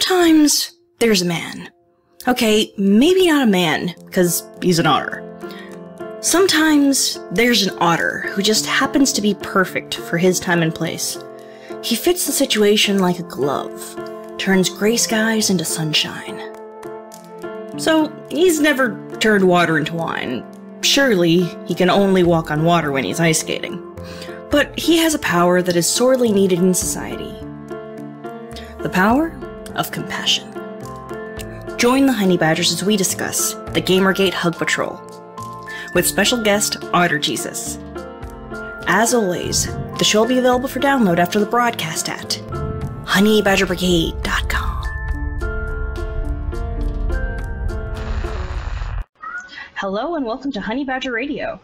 Sometimes there's a man. Okay, maybe not a man, because he's an otter. Sometimes there's an otter who just happens to be perfect for his time and place. He fits the situation like a glove, turns gray skies into sunshine. So, he's never turned water into wine. Surely, he can only walk on water when he's ice skating. But he has a power that is sorely needed in society. The power of compassion. Join the Honey Badgers as we discuss the Gamergate Hug Patrol, with special guest Otter Jesus. As always, the show will be available for download after the broadcast at honeybadgerbrigade.com. Hello and welcome to Honey Badger Radio.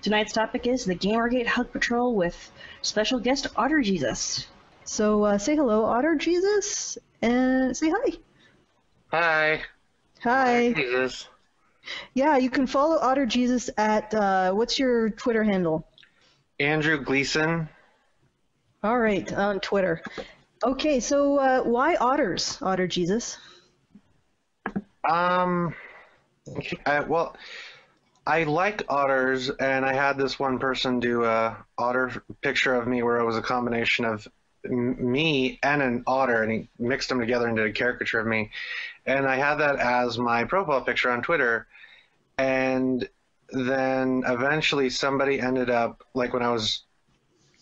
Tonight's topic is the Gamergate Hug Patrol with special guest Otter Jesus. So say hello, Otter Jesus, and say hi. Hi. Hi. Jesus. Yeah, you can follow Otter Jesus at, what's your Twitter handle? Andrew Gleason. All right, on Twitter. Okay, so why otters, Otter Jesus? Well, I like otters, and I had this one person do a otter picture of me where it was a combination of me and an otter, and he mixed them together and did a caricature of me. And I had that as my profile picture on Twitter. And then eventually somebody ended up, like when I was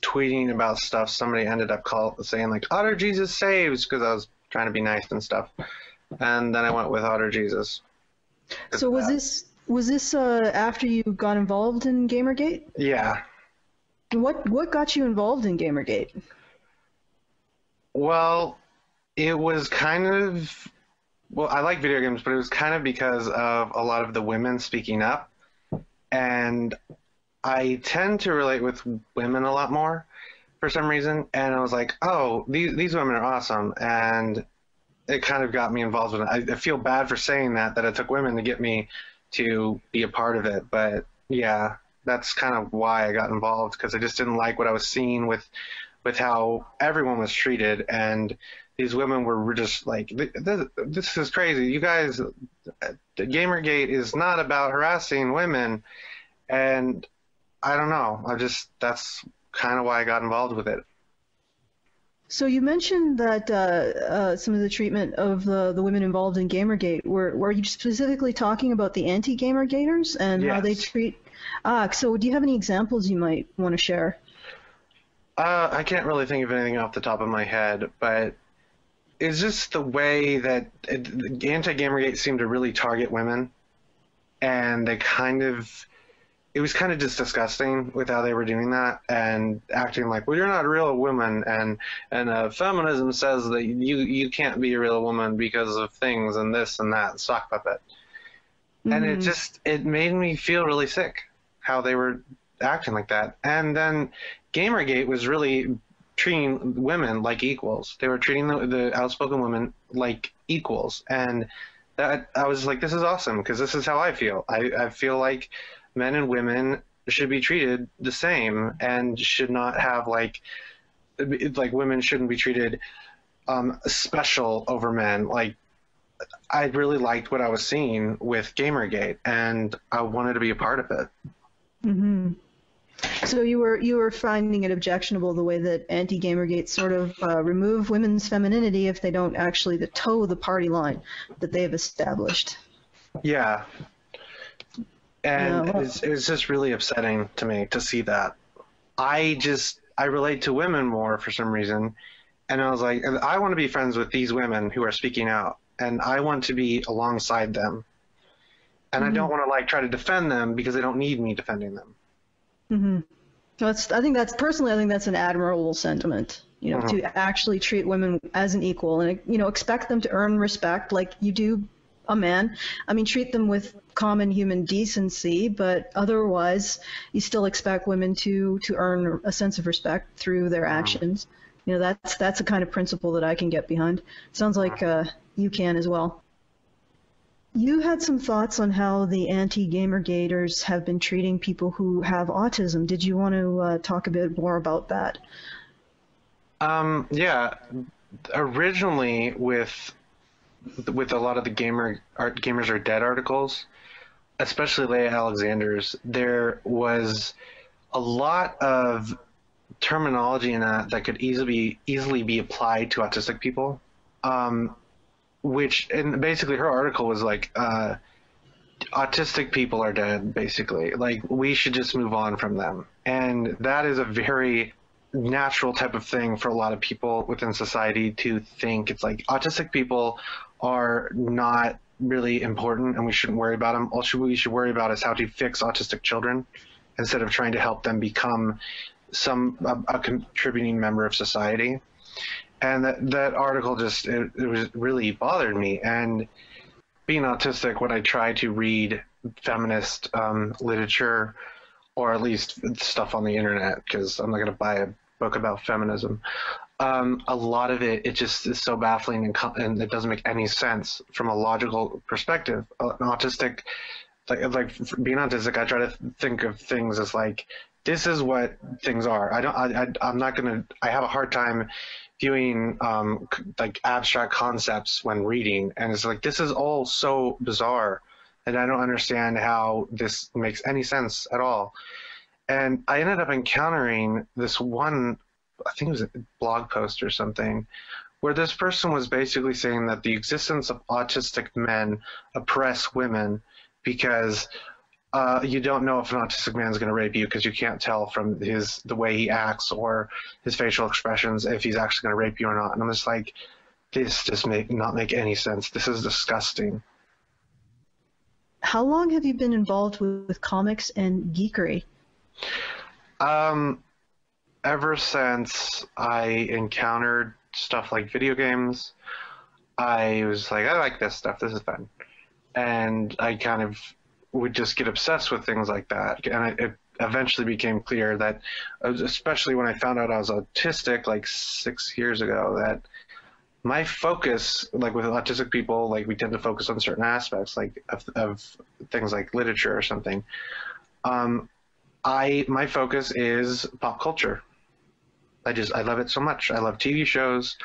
tweeting about stuff, somebody ended up saying like, Otter Jesus saves, because I was trying to be nice and stuff. And then I went with Otter Jesus. So was this after you got involved in Gamergate? Yeah. What got you involved in Gamergate? Well, it was kind of, well, I like video games, but it was kind of because of a lot of the women speaking up. And I tend to relate with women a lot more for some reason. And I was like, oh, these women are awesome. And it kind of got me involved with it. I feel bad for saying that it took women to get me to be a part of it. But yeah, that's kind of why I got involved, because I just didn't like what I was seeing with how everyone was treated. And these women were just like, this is crazy. You guys, Gamergate is not about harassing women. And I don't know. That's kind of why I got involved with it. So you mentioned that some of the treatment of the women involved in Gamergate, were you specifically talking about the anti-Gamergaters and Yes. how they treat? So do you have any examples you might want to share? I can't really think of anything off the top of my head, but it's just the way that anti-Gamergate seemed to really target women, and it was kind of just disgusting with how they were doing that and acting like, well, you're not a real woman, and feminism says that you can't be a real woman because of things and this and that, sock puppet. Mm-hmm. And it made me feel really sick how they were acting like that. And then Gamergate was really treating women like equals. They were treating the outspoken women like equals. And that, I was like, this is awesome, because this is how I feel. I feel like men and women should be treated the same and should not have like women shouldn't be treated special over men. Like, I really liked what I was seeing with Gamergate, and I wanted to be a part of it. Mm-hmm. So you were finding it objectionable the way that anti-Gamergate sort of remove women's femininity if they don't actually toe the party line that they have established. Yeah. And it's just really upsetting to me to see that. I relate to women more for some reason, and I was like, I want to be friends with these women who are speaking out, and I want to be alongside them. And I don't want to try to defend them because they don't need me defending them. Mm-hmm. I think that's an admirable sentiment, to actually treat women as an equal and, expect them to earn respect like you do a man. I mean, treat them with common human decency, but otherwise you still expect women to earn a sense of respect through their actions. That's a kind of principle that I can get behind. Sounds like you can as well. You had some thoughts on how the anti-Gamergaters have been treating people who have autism. Did you want to talk a bit more about that? Yeah. originally with a lot of the Gamers Are Dead articles, especially Leah Alexander's, there was a lot of terminology in that could easily be applied to autistic people. And basically her article was like, autistic people are dead, basically. Like, we should just move on from them. And that is a very natural type of thing for a lot of people within society to think. It's like, autistic people are not really important and we shouldn't worry about them. All we should worry about is how to fix autistic children instead of trying to help them become a contributing member of society. And that article just, it really bothered me. And being autistic, when I try to read feminist literature, or at least stuff on the internet, because I'm not going to buy a book about feminism, a lot of it just is so baffling and it doesn't make any sense from a logical perspective. An autistic, like being autistic, I try to think of things as like, this is what things are. I'm not going to, I have a hard time viewing like abstract concepts when reading, and it's like, this is all so bizarre and I don't understand how this makes any sense at all. And I ended up encountering this one, I think it was a blog post or something, where this person was basically saying that the existence of autistic men oppress women because you don't know if an autistic man is going to rape you because you can't tell from the way he acts or his facial expressions if he's actually going to rape you or not. And I'm just like, this just not make any sense. This is disgusting. How long have you been involved with comics and geekery? Ever since I encountered stuff like video games, I was like, I like this stuff. This is fun. And I kind of would just get obsessed with things like that. And it eventually became clear that, especially when I found out I was autistic like 6 years ago, that my focus, like with autistic people, like we tend to focus on certain aspects, like of things like literature or something. My focus is pop culture. I love it so much. I love TV shows.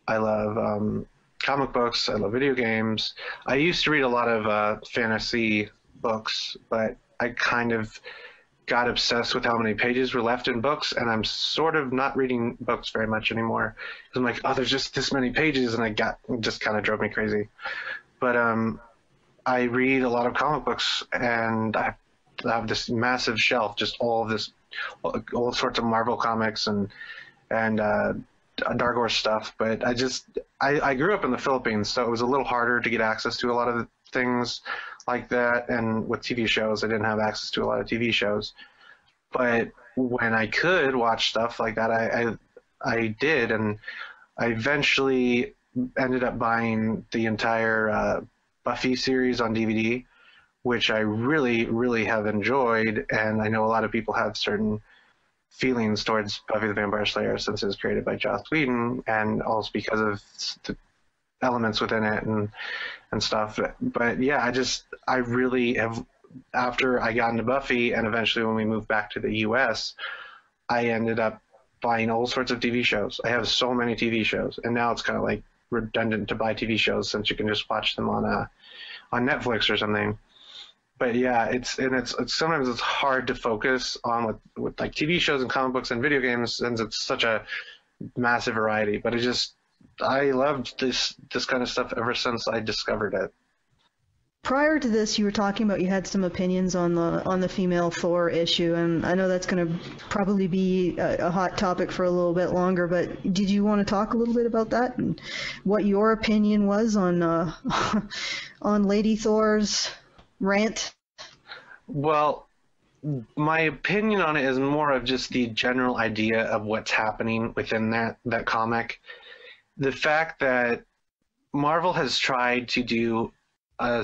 I love comic books. I love video games. I used to read a lot of fantasy books, but I kind of got obsessed with how many pages were left in books, and I'm sort of not reading books very much anymore. I'm like, oh, there's just this many pages, and it just kind of drove me crazy. But I read a lot of comic books, and I have this massive shelf, just all sorts of Marvel comics and Dark Horse stuff. But I grew up in the Philippines, so it was a little harder to get access to a lot of things like that, and with TV shows, I didn't have access to a lot of TV shows. But when I could watch stuff like that, I did, and I eventually ended up buying the entire Buffy series on DVD, which I really, really have enjoyed, and I know a lot of people have certain feelings towards Buffy the Vampire Slayer since it was created by Joss Whedon, and also because of the elements within it and stuff. But yeah, I really have, after I got into Buffy and eventually when we moved back to the US, I ended up buying all sorts of TV shows. I have so many TV shows, and now it's kind of like redundant to buy TV shows since you can just watch them on Netflix or something. But yeah, it's sometimes it's hard to focus on with like TV shows and comic books and video games since it's such a massive variety. But I loved this kind of stuff ever since I discovered it. Prior to this, you were talking about you had some opinions on the female Thor issue, and I know that's going to probably be a hot topic for a little bit longer, but did you want to talk a little bit about that and what your opinion was on on Lady Thor's rant? Well, my opinion on it is more of just the general idea of what's happening within that comic. The fact that Marvel has tried to do a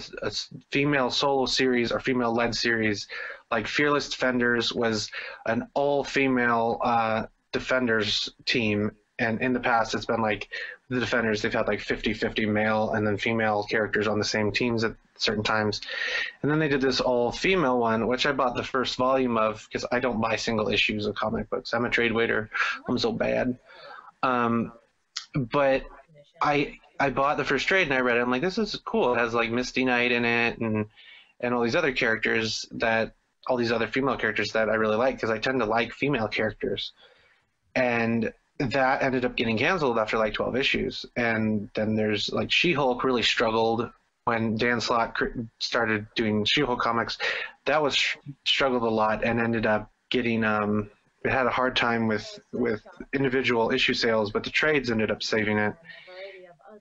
female solo series or female-led series, like Fearless Defenders was an all-female Defenders team, and in the past it's been like the Defenders, they've had like 50-50 male and then female characters on the same teams at certain times. And then they did this all-female one, which I bought the first volume of because I don't buy single issues of comic books. I'm a trade waiter. I'm so bad. but I bought the first trade and I read it. I'm like, this is cool. It has like Misty Knight in it and all these other characters all these other female characters that I really like because I tend to like female characters. And that ended up getting canceled after like 12 issues. And then there's like She-Hulk really struggled when Dan Slott started doing She-Hulk comics. That was struggled a lot and ended up getting it had a hard time with individual issue sales, but the trades ended up saving it.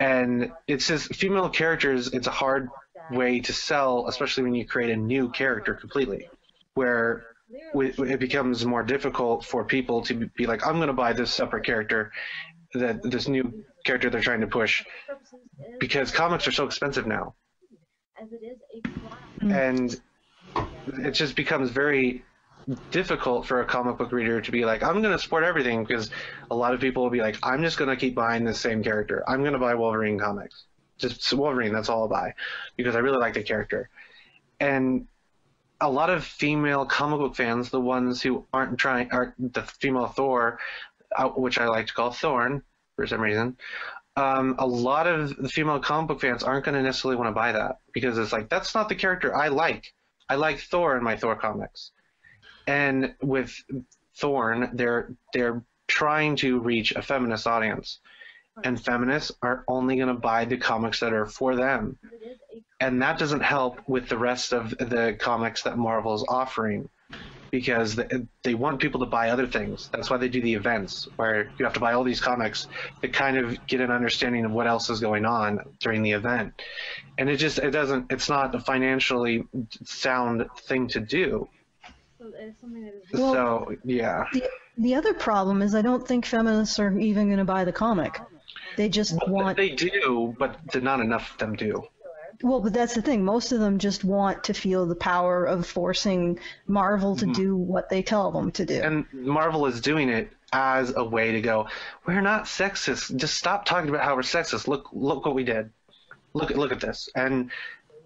And it's just female characters, it's a hard way to sell, especially when you create a new character completely, where it becomes more difficult for people to be like, I'm going to buy this separate character, this new character they're trying to push, because comics are so expensive now. And it just becomes very difficult for a comic book reader to be like, I'm going to support everything, because a lot of people will be like, I'm just going to keep buying the same character. I'm going to buy Wolverine comics. Just Wolverine, that's all I'll buy, because I really like the character. And a lot of female comic book fans, the ones who aren't the female Thor, which I like to call Thorn for some reason, a lot of the female comic book fans aren't going to necessarily want to buy that, because it's like, that's not the character I like. I like Thor in my Thor comics. And with Thorn, they're trying to reach a feminist audience, and feminists are only going to buy the comics that are for them, and that doesn't help with the rest of the comics that Marvel's offering, because they want people to buy other things. That's why they do the events where you have to buy all these comics to kind of get an understanding of what else is going on during the event. And it's not a financially sound thing to do. So, yeah. The other problem is I don't think feminists are even going to buy the comic. They just want... They do, but not enough of them do. Well, but that's the thing. Most of them just want to feel the power of forcing Marvel to do what they tell them to do. And Marvel is doing it as a way to go, we're not sexist. Just stop talking about how we're sexist. Look what we did. Look at this. And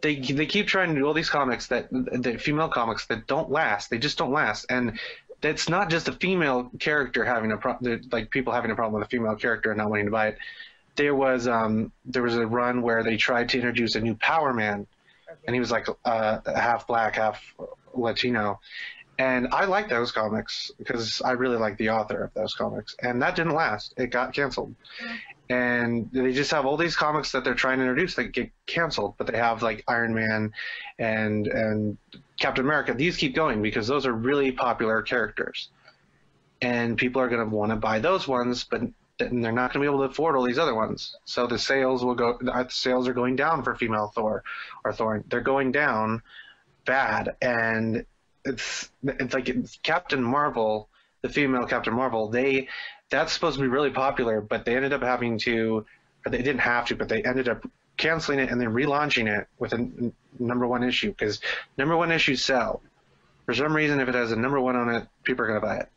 they keep trying to do all these comics the female comics that don't last. They just don't last. And it's not just a female character having like people having a problem with a female character and not wanting to buy it. There was a run where they tried to introduce a new Power Man, and he was like half black, half Latino. And I like those comics because I really like the author of those comics. And that didn't last. It got canceled. And they just have all these comics that they're trying to introduce that get canceled. But they have like Iron Man and Captain America. These keep going because those are really popular characters. And people are going to want to buy those ones, but and they're not going to be able to afford all these other ones. So the sales are going down for female Thor or Thorn. They're going down bad. And it's like Captain Marvel, the female Captain Marvel, that's supposed to be really popular, but they ended up having to, or they didn't have to, but they ended up canceling it and then relaunching it with a #1 issue, because #1 issues sell. For some reason, if it has a #1 on it, people are going to buy it.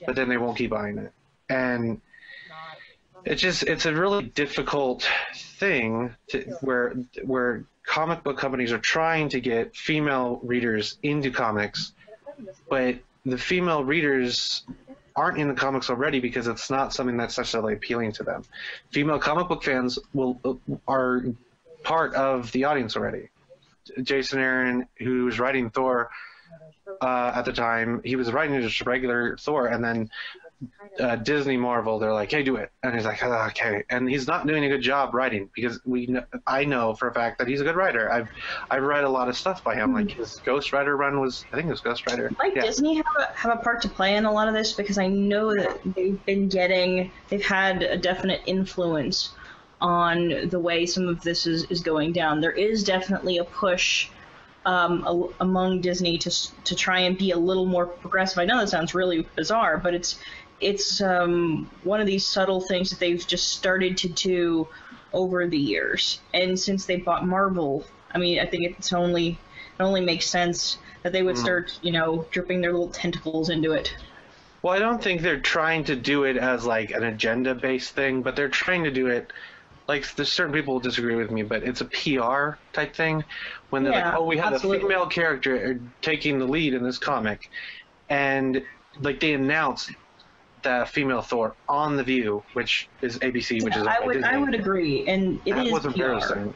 But then they won't keep buying it. And it's a really difficult thing where comic book companies are trying to get female readers into comics, but the female readers aren't in the comics already because it's not something that's necessarily appealing to them. Female comic book fans are part of the audience already. Jason Aaron, who was writing Thor at the time, he was writing just regular Thor, and then Disney Marvel, they're like, hey, do it. And he's like, oh, okay. And he's not doing a good job writing, because I know for a fact that he's a good writer. I've read a lot of stuff by him. Like his Ghost Rider run was, I think it was Ghost Rider. Like, yeah. Disney have a part to play in a lot of this, because I know that they've had a definite influence on the way some of this is going down. There is definitely a push among Disney to try and be a little more progressive. I know that sounds really bizarre, but it's one of these subtle things that they've just started to do over the years. And since they bought Marvel, I mean, I think it only makes sense that they would start, dripping their little tentacles into it. Well, I don't think they're trying to do it as like an agenda-based thing, but they're trying to do it. Like, there's certain people who disagree with me, but it's a PR type thing. When they're like, oh, we had a female character taking the lead in this comic. And, like, they announce the female Thor on The View, which is ABC, which is I would agree, and it is was PR. embarrassing.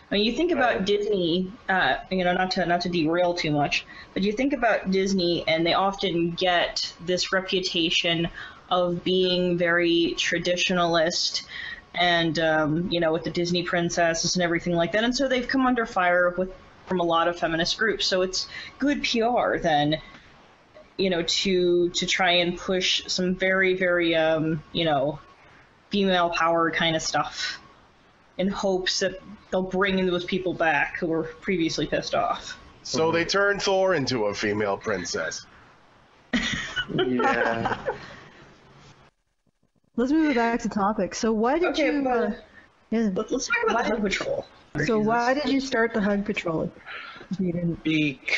I mean, you think about Disney, not to derail too much, but you think about Disney, and they often get this reputation of being very traditionalist, and with the Disney princesses and everything like that, and so they've come under fire from a lot of feminist groups. So it's good PR then, to try and push some very, very female power kind of stuff, in hopes that they'll bring those people back who were previously pissed off. So they turned Thor into a female princess. Yeah. Let's move back to topic. So why did you... Let's talk about the Hug Patrol. So why did you start the Hug Patrol? Because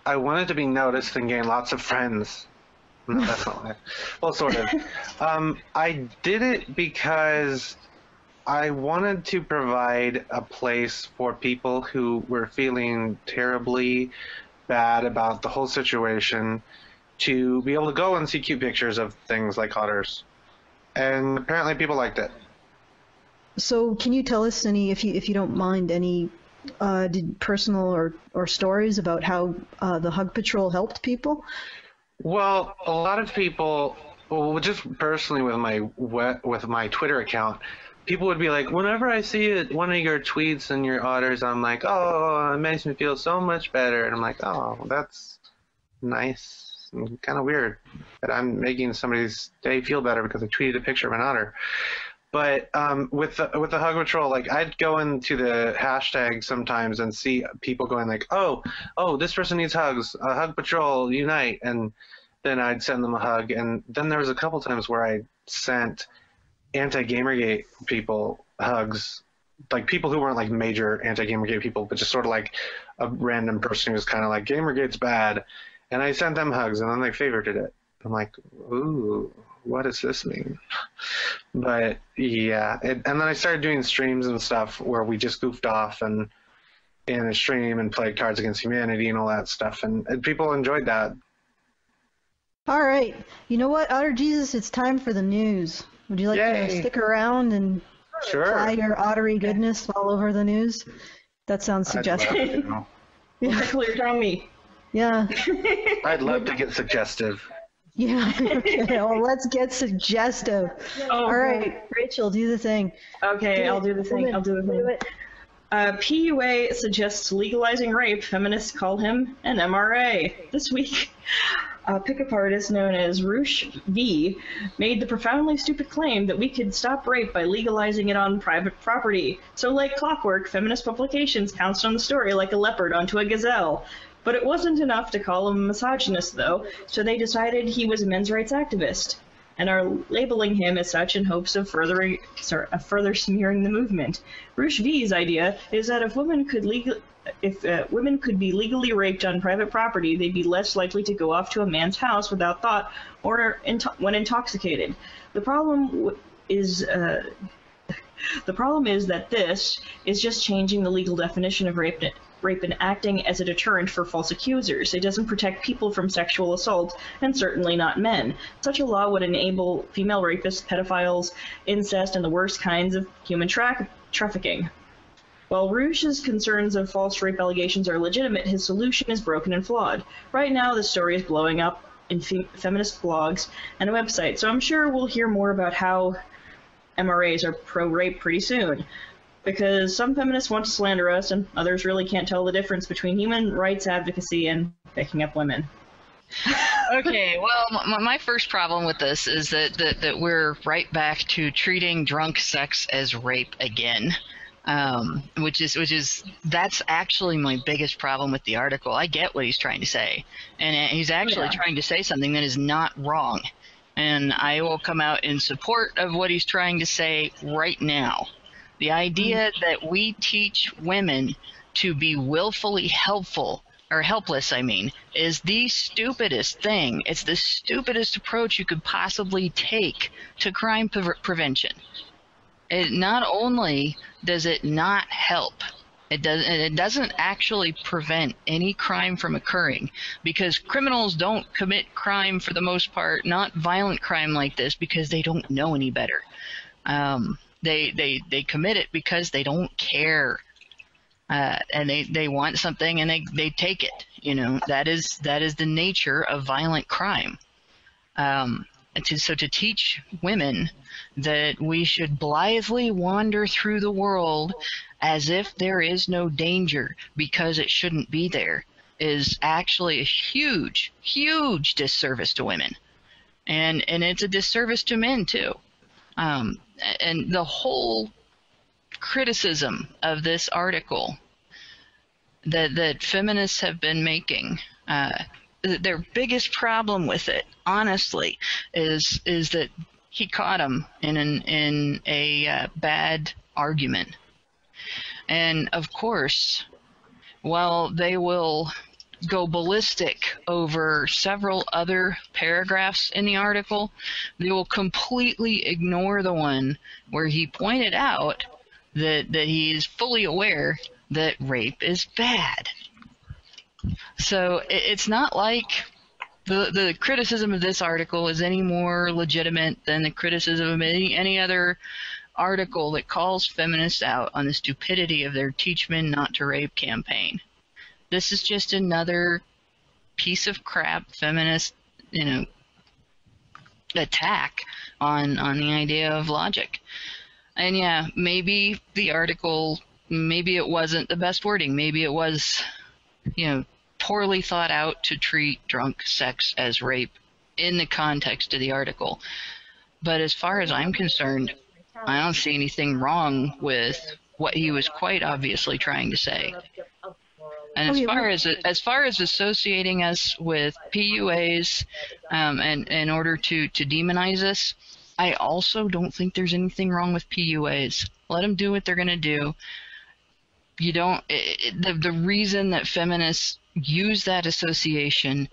I wanted to be noticed and gain lots of friends. No, that's not it. Well, sort of. I did it because I wanted to provide a place for people who were feeling terribly bad about the whole situation to be able to go and see cute pictures of things like otters. And apparently people liked it. So can you tell us any, if you don't mind, any personal or stories about how the Hug Patrol helped people? Well, a lot of people, just personally with my Twitter account, people would be like, whenever I see one of your tweets and your otters, I'm like, oh, it makes me feel so much better. And I'm like, oh, that's nice and kind of weird that I'm making somebody's day feel better because I tweeted a picture of an otter. But with the Hug Patrol, like, I'd go into the hashtag sometimes and see people going like, oh, this person needs hugs, Hug Patrol, unite, and then I'd send them a hug. And then there was a couple times where I sent anti-Gamergate people hugs, like people who weren't like major anti-Gamergate people, but just sort of like a random person who was kind of like, Gamergate's bad, and I sent them hugs, and then they favorited it. I'm like, ooh, what does this mean? But yeah, and then I started doing streams and stuff where we just goofed off and in a stream and played Cards Against Humanity and all that stuff, and people enjoyed that. All right, you know what, Otter Jesus, it's time for the news. Would you like to stick around and apply your ottery goodness all over the news? That sounds suggestive. Clear on me. Yeah. I'd love to get suggestive. Yeah, okay, well, let's get suggestive. All right, Rachel, do the thing. Okay, I'll do the thing. PUA suggests legalizing rape. Feminists call him an MRA. This week, a pickup artist known as Roosh V made the profoundly stupid claim that we could stop rape by legalizing it on private property. So like clockwork, feminist publications pounced on the story like a leopard onto a gazelle. But it wasn't enough to call him a misogynist, though, so they decided he was a men's rights activist, and are labeling him as such in hopes of further smearing the movement. Roosh V's idea is that if women could be legally raped on private property, they'd be less likely to go off to a man's house without thought or when intoxicated. The problem is that this is just changing the legal definition of rape and acting as a deterrent for false accusers. It doesn't protect people from sexual assault, and certainly not men. Such a law would enable female rapists, pedophiles, incest, and the worst kinds of human trafficking. While Roosh's concerns of false rape allegations are legitimate, his solution is broken and flawed. Right now, the story is blowing up in feminist blogs and websites, so I'm sure we'll hear more about how MRAs are pro-rape pretty soon. Because some feminists want to slander us, and others really can't tell the difference between human rights advocacy and picking up women. Okay, well, my first problem with this is that we're right back to treating drunk sex as rape again, that's actually my biggest problem with the article. I get what he's trying to say, and he's actually trying to say something that is not wrong, and I will come out in support of what he's trying to say right now. The idea that we teach women to be willfully helpless, is the stupidest thing. It's the stupidest approach you could possibly take to crime prevention. It not only does it not help It doesn't actually prevent any crime from occurring, because criminals don't commit crime for the most part, not violent crime like this, because they don't know any better. They commit it because they don't care, and they want something and they take it. You know, that is the nature of violent crime. So to teach women that we should blithely wander through the world as if there is no danger because it shouldn't be there is actually a huge, huge disservice to women. And it's a disservice to men too. And the whole criticism of this article that feminists have been making, their biggest problem with it, honestly, is that he caught him in a bad argument. And of course, while they will go ballistic over several other paragraphs in the article, they will completely ignore the one where he pointed out that he is fully aware that rape is bad. So it's not like the criticism of this article is any more legitimate than the criticism of any other article that calls feminists out on the stupidity of their Teach Men Not to Rape campaign. This is just another piece of crap feminist, attack on the idea of logic. And yeah, maybe the article, maybe it wasn't the best wording. Maybe it was, poorly thought out to treat drunk sex as rape in the context of the article. But as far as I'm concerned, I don't see anything wrong with what he was quite obviously trying to say. And as far as associating us with PUAs, and in order to demonize us, I also don't think there's anything wrong with PUAs. Let them do what they're going to do. The reason that feminists use that association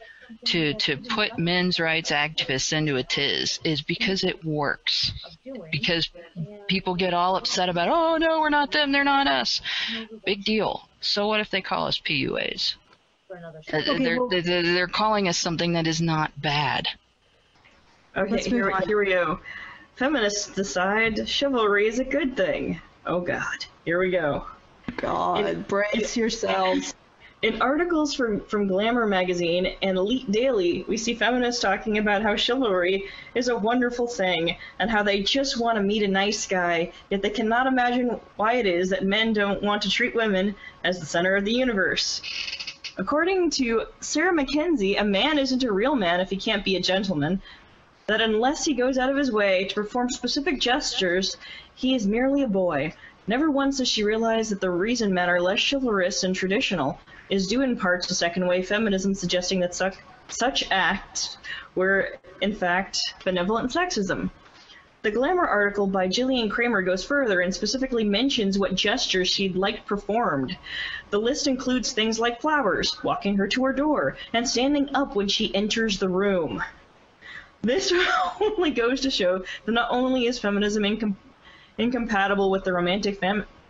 to put men's rights activists into a tiz is because it works. Because people get all upset about, oh no, we're not them, they're not us. Big deal. So what if they call us PUAs? They're calling us something that is not bad. Okay, here we go. Feminists decide chivalry is a good thing. Oh God, here we go. God, brace yourselves. In articles from Glamour magazine and Elite Daily, we see feminists talking about how chivalry is a wonderful thing and how they just want to meet a nice guy, yet they cannot imagine why it is that men don't want to treat women as the center of the universe. According to Sarah Mackenzie, a man isn't a real man if he can't be a gentleman, that unless he goes out of his way to perform specific gestures, he is merely a boy. Never once does she realize that the reason men are less chivalrous and traditional is due in part to second-wave feminism suggesting that such acts were, in fact, benevolent sexism. The Glamour article by Gillian Kramer goes further and specifically mentions what gestures she'd like performed. The list includes things like flowers, walking her to her door, and standing up when she enters the room. This only goes to show that not only is feminism incompatible with the romantic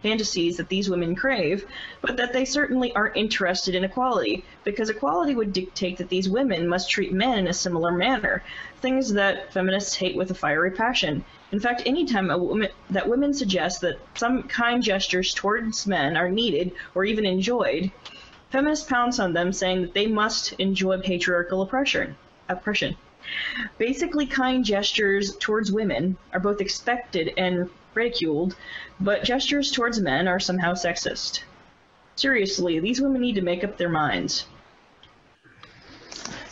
fantasies that these women crave, but that they certainly aren't interested in equality, because equality would dictate that these women must treat men in a similar manner, things that feminists hate with a fiery passion. In fact, anytime women suggest that some kind gestures towards men are needed or even enjoyed, feminists pounce on them, saying that they must enjoy patriarchal oppression. Basically, kind gestures towards women are both expected and ridiculed, but gestures towards men are somehow sexist. Seriously, these women need to make up their minds.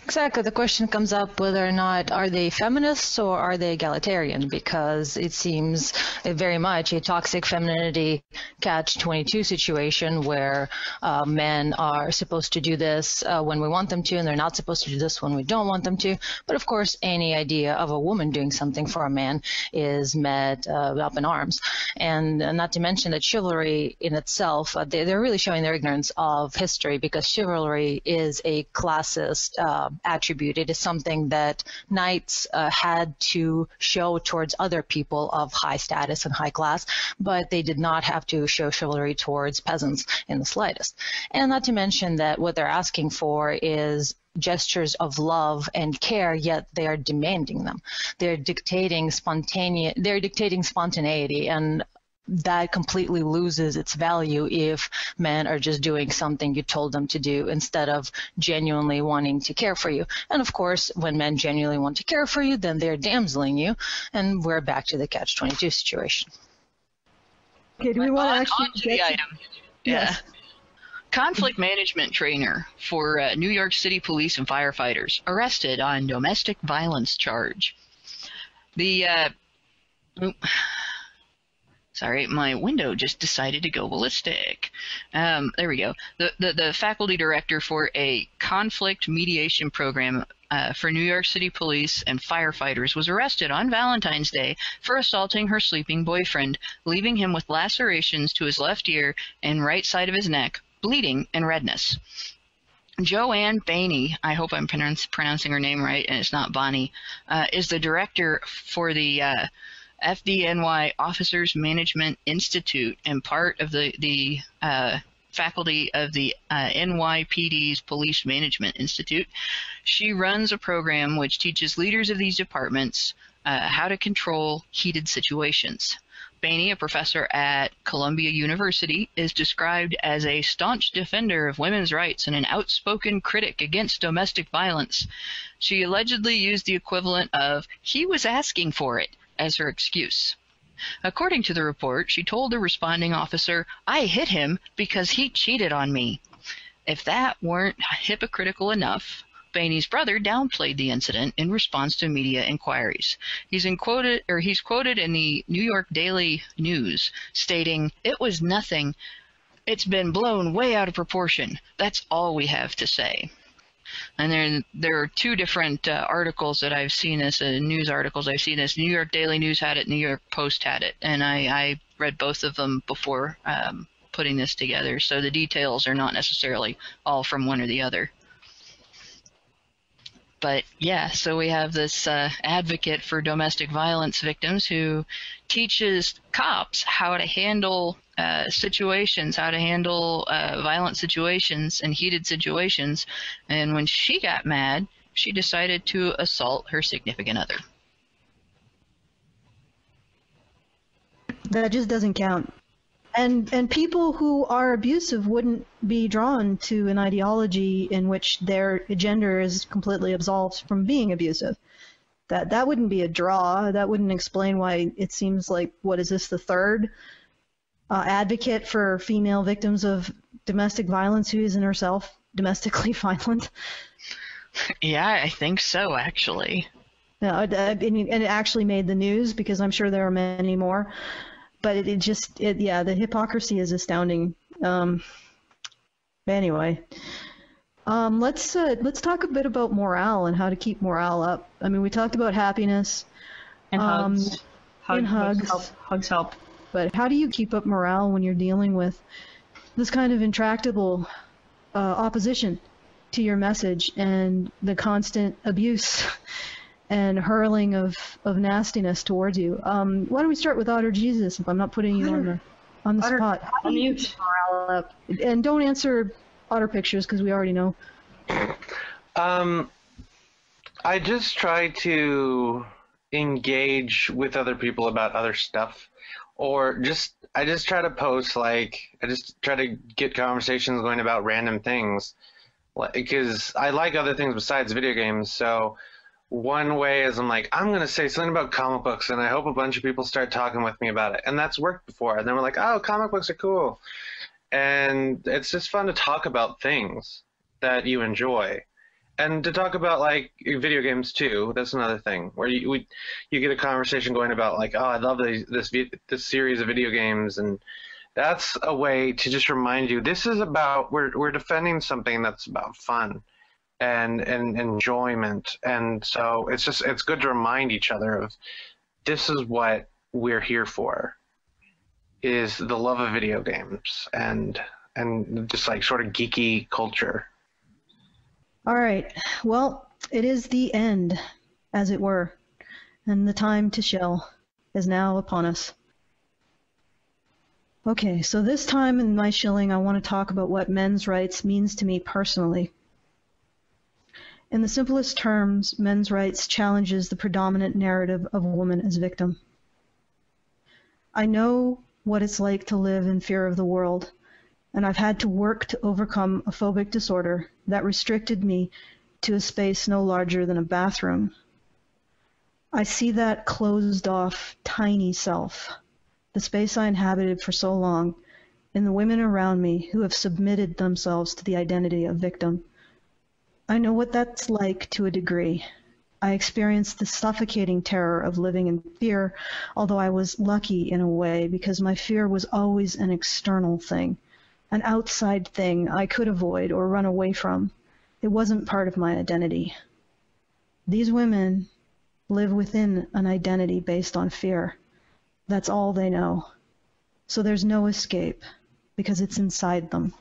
Exactly. The question comes up whether or not are they feminists or are they egalitarian, because it seems very much a toxic femininity catch-22 situation where men are supposed to do this when we want them to, and they're not supposed to do this when we don't want them to. But of course, any idea of a woman doing something for a man is met up in arms. And not to mention that chivalry in itself, they're really showing their ignorance of history, because chivalry is a classist attribute. It is something that knights had to show towards other people of high status and high class, but they did not have to show chivalry towards peasants in the slightest. And not to mention that what they're asking for is gestures of love and care, yet they are demanding them. They're dictating spontaneity, and that completely loses its value if men are just doing something you told them to do instead of genuinely wanting to care for you. And of course, when men genuinely want to care for you, then they're damseling you, and we're back to the catch-22 situation. Okay, do we want to actually on to the item? Yes. Conflict management trainer for New York City police and firefighters arrested on domestic violence charge. Sorry, my window just decided to go ballistic. There we go. The faculty director for a conflict mediation program for New York City police and firefighters was arrested on Valentine's Day for assaulting her sleeping boyfriend, leaving him with lacerations to his left ear and right side of his neck, bleeding and redness. Joanne Bainey, I hope I'm pronouncing her name right and it's not Bonnie, is the director for the FDNY Officers Management Institute and part of the faculty of the NYPD's Police Management Institute. She runs a program which teaches leaders of these departments how to control heated situations. Bainey, a professor at Columbia University, is described as a staunch defender of women's rights and an outspoken critic against domestic violence. She allegedly used the equivalent of "he was asking for it" as her excuse. According to the report, she told the responding officer, "I hit him because he cheated on me." If that weren't hypocritical enough, Bainey's brother downplayed the incident in response to media inquiries. He's quoted in the New York Daily News stating, "It was nothing. It's been blown way out of proportion. That's all we have to say." And there are two different articles that I've seen this, news articles I've seen this. New York Daily News had it, New York Post had it, and I read both of them before putting this together, so the details are not necessarily all from one or the other. But yeah, so we have this advocate for domestic violence victims who teaches cops how to handle situations, how to handle violent situations and heated situations. And when she got mad, she decided to assault her significant other. That just doesn't count. And people who are abusive wouldn't be drawn to an ideology in which their gender is completely absolved from being abusive. That wouldn't be a draw. That wouldn't explain why it seems like, what is this, the third advocate for female victims of domestic violence who isn't herself domestically violent? Yeah, I think so, actually. Yeah, and it actually made the news because I'm sure there are many more. But yeah, the hypocrisy is astounding. Anyway, let's talk a bit about morale and how to keep morale up. I mean, we talked about happiness and hugs. Hugs help. But how do you keep up morale when you're dealing with this kind of intractable opposition to your message and the constant abuse and hurling of nastiness towards you? Why don't we start with Otter Jesus, if I'm not putting you on the spot. Unmute. Morale up. And don't answer otter pictures because we already know. I just try to engage with other people about other stuff, or I just try to post, like, I just try to get conversations going about random things, because I like other things besides video games. So one way is I'm like, I'm going to say something about comic books, and I hope a bunch of people start talking with me about it. And that's worked before. And then we're like, oh, comic books are cool. And it's just fun to talk about things that you enjoy. And to talk about, like, video games, too. That's another thing, where you get a conversation going about, like, oh, I love this series of video games. And that's a way to just remind you, this is about, we're defending something that's about fun and enjoyment. And so it's good to remind each other of, this is what we're here for, is the love of video games and just, like, sort of geeky culture. All right. Well, it is the end, as it were, and the time to shill is now upon us. Okay, so this time in my shilling, I want to talk about what men's rights means to me personally. In the simplest terms, men's rights challenges the predominant narrative of a woman as victim. I know what it's like to live in fear of the world, and I've had to work to overcome a phobic disorder that restricted me to a space no larger than a bathroom. I see that closed off, tiny self, the space I inhabited for so long, in the women around me who have submitted themselves to the identity of victim. I know what that's like to a degree. I experienced the suffocating terror of living in fear, although I was lucky in a way because my fear was always an external thing, an outside thing I could avoid or run away from. It wasn't part of my identity. These women live within an identity based on fear. That's all they know. So there's no escape because it's inside them.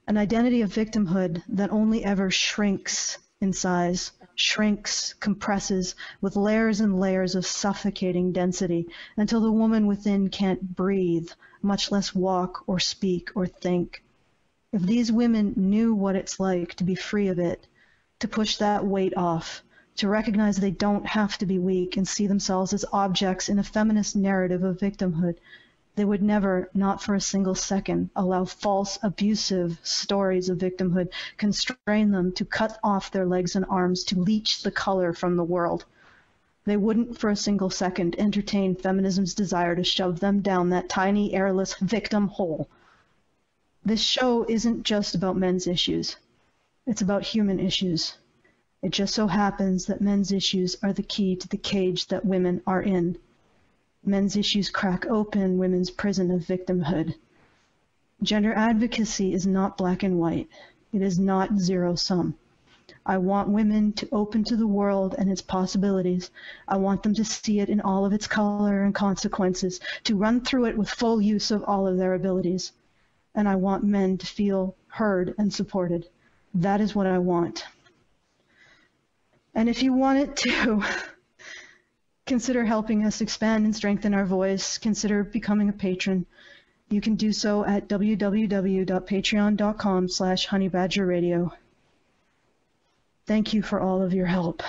An identity of victimhood that only ever shrinks in size, shrinks, compresses, with layers and layers of suffocating density until the woman within can't breathe, much less walk or speak or think. If these women knew what it's like to be free of it, to push that weight off, to recognize they don't have to be weak and see themselves as objects in a feminist narrative of victimhood, they would never, not for a single second, allow false, abusive stories of victimhood constrain them to cut off their legs and arms, to leach the color from the world. They wouldn't for a single second entertain feminism's desire to shove them down that tiny, airless victim hole. This show isn't just about men's issues. It's about human issues. It just so happens that men's issues are the key to the cage that women are in. Men's issues crack open women's prison of victimhood. Gender advocacy is not black and white. It is not zero-sum. I want women to open to the world and its possibilities. I want them to see it in all of its color and consequences, to run through it with full use of all of their abilities. And I want men to feel heard and supported. That is what I want. And if you wanted to consider helping us expand and strengthen our voice, consider becoming a patron. You can do so at www.patreon.com/honeybadgerradio. Thank you for all of your help.